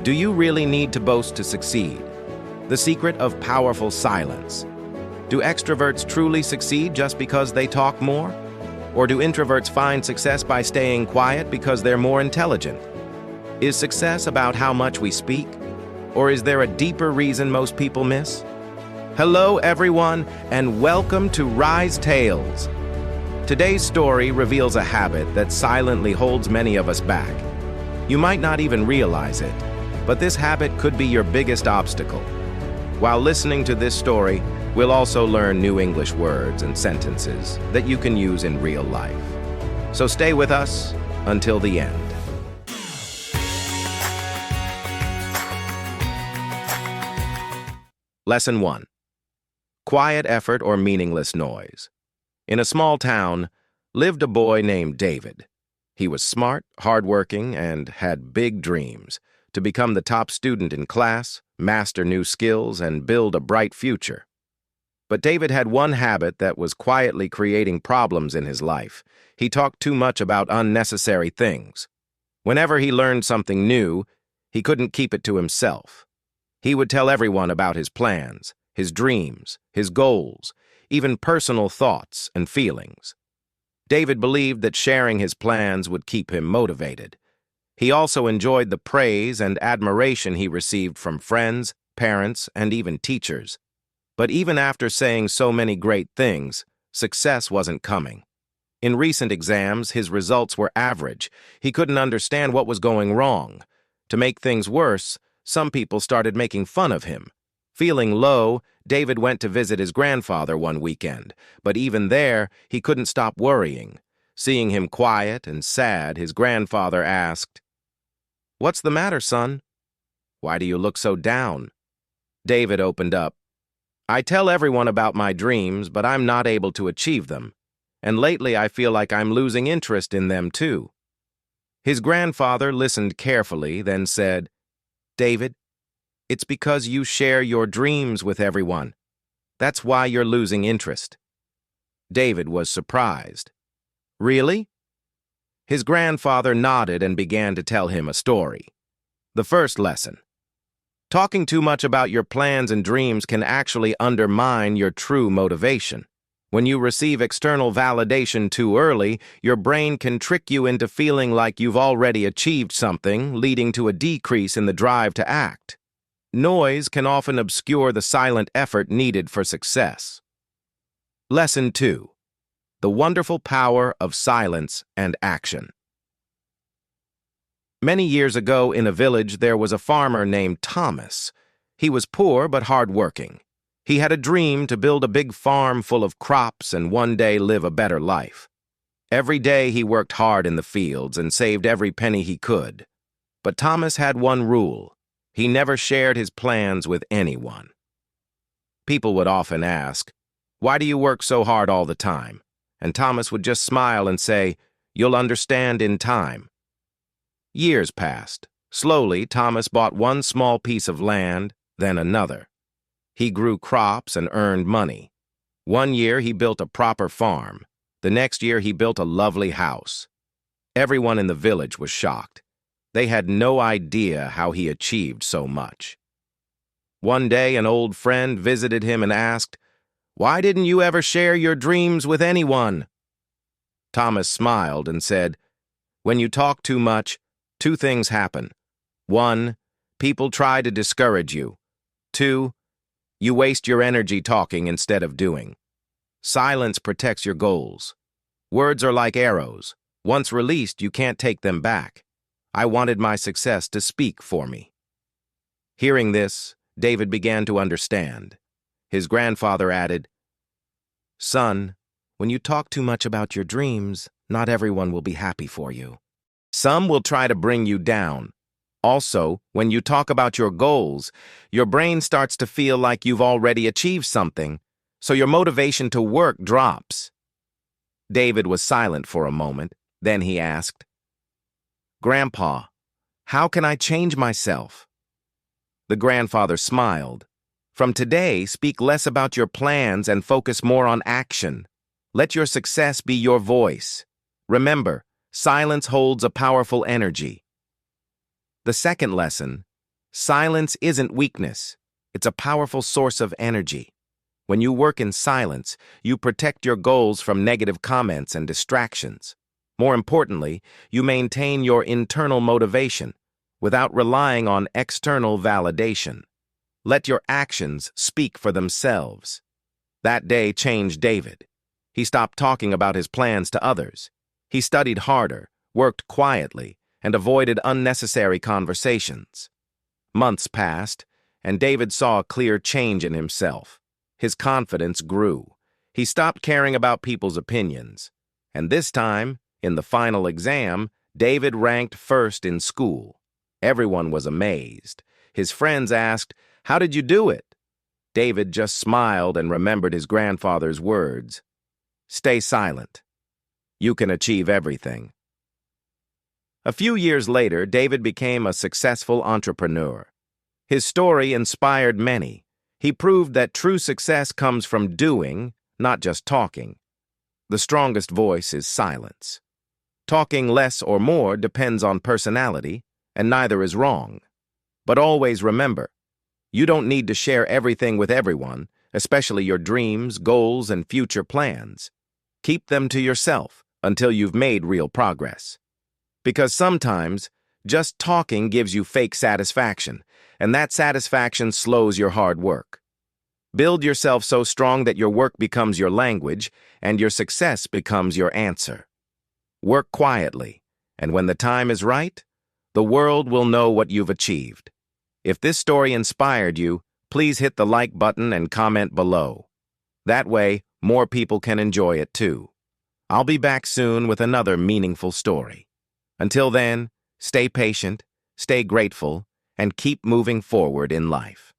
Do you really need to boast to succeed? The secret of powerful silence. Do extroverts truly succeed just because they talk more? Or do introverts find success by staying quiet because they're more intelligent? Is success about how much we speak? Or is there a deeper reason most people miss? Hello, everyone, and welcome to Rise Tales. Today's story reveals a habit that silently holds many of us back. You might not even realize it, but this habit could be your biggest obstacle. While listening to this story, we'll also learn new English words and sentences that you can use in real life. So stay with us until the end. Lesson 1. Quiet effort or meaningless noise. In a small town lived a boy named David. He was smart, hardworking, and had big dreams to become the top student in class, master new skills, and build a bright future. But David had one habit that was quietly creating problems in his life. He talked too much about unnecessary things. Whenever he learned something new, he couldn't keep it to himself. He would tell everyone about his plans, his dreams, his goals, even personal thoughts and feelings. David believed that sharing his plans would keep him motivated. He also enjoyed the praise and admiration he received from friends, parents, and even teachers. But even after saying so many great things, success wasn't coming. In recent exams, his results were average. He couldn't understand what was going wrong. To make things worse, some people started making fun of him. Feeling low, David went to visit his grandfather one weekend, but even there, he couldn't stop worrying. Seeing him quiet and sad, his grandfather asked, "What's the matter, son? Why do you look so down?" David opened up. "I tell everyone about my dreams, but I'm not able to achieve them. And lately I feel like I'm losing interest in them too." His grandfather listened carefully, then said, "David, it's because you share your dreams with everyone. That's why you're losing interest." David was surprised. "Really?" His grandfather nodded and began to tell him a story. The first lesson. Talking too much about your plans and dreams can actually undermine your true motivation. When you receive external validation too early, your brain can trick you into feeling like you've already achieved something, leading to a decrease in the drive to act. Noise can often obscure the silent effort needed for success. Lesson 2. The wonderful power of silence and action. Many years ago in a village, there was a farmer named Thomas. He was poor but hardworking. He had a dream to build a big farm full of crops and one day live a better life. Every day he worked hard in the fields and saved every penny he could. But Thomas had one rule. He never shared his plans with anyone. People would often ask, "Why do you work so hard all the time?" And Thomas would just smile and say, "You'll understand in time." Years passed. Slowly, Thomas bought one small piece of land, then another. He grew crops and earned money. One year he built a proper farm. The next year he built a lovely house. Everyone in the village was shocked. They had no idea how he achieved so much. One day an old friend visited him and asked, "Why didn't you ever share your dreams with anyone?" Thomas smiled and said, "When you talk too much, two things happen. 1. People try to discourage you. 2. You waste your energy talking instead of doing. Silence protects your goals. Words are like arrows. Once released, you can't take them back. I wanted my success to speak for me." Hearing this, David began to understand. His grandfather added, "Son, when you talk too much about your dreams, not everyone will be happy for you. Some will try to bring you down. Also, when you talk about your goals, your brain starts to feel like you've already achieved something, so your motivation to work drops." David was silent for a moment. Then he asked, "Grandpa, how can I change myself?" The grandfather smiled. "From today, speak less about your plans and focus more on action. Let your success be your voice. Remember, silence holds a powerful energy." The second lesson, Silence isn't weakness. It's a powerful source of energy. When you work in silence, you protect your goals from negative comments and distractions. More importantly, you maintain your internal motivation without relying on external validation. Let your actions speak for themselves. That day changed David. He stopped talking about his plans to others. He studied harder, worked quietly, and avoided unnecessary conversations. Months passed, and David saw a clear change in himself. His confidence grew. He stopped caring about people's opinions. And this time, in the final exam, David ranked first in school. Everyone was amazed. His friends asked, "How did you do it?" David just smiled and remembered his grandfather's words. Stay silent. You can achieve everything. A few years later, David became a successful entrepreneur. His story inspired many. He proved that true success comes from doing, not just talking. The strongest voice is silence. Talking less or more depends on personality, and neither is wrong. But always remember, you don't need to share everything with everyone, especially your dreams, goals, and future plans. Keep them to yourself until you've made real progress. Because sometimes, just talking gives you fake satisfaction, and that satisfaction slows your hard work. Build yourself so strong that your work becomes your language, and your success becomes your answer. Work quietly, and when the time is right, the world will know what you've achieved. If this story inspired you, please hit the like button and comment below. That way, more people can enjoy it too. I'll be back soon with another meaningful story. Until then, stay patient, stay grateful, and keep moving forward in life.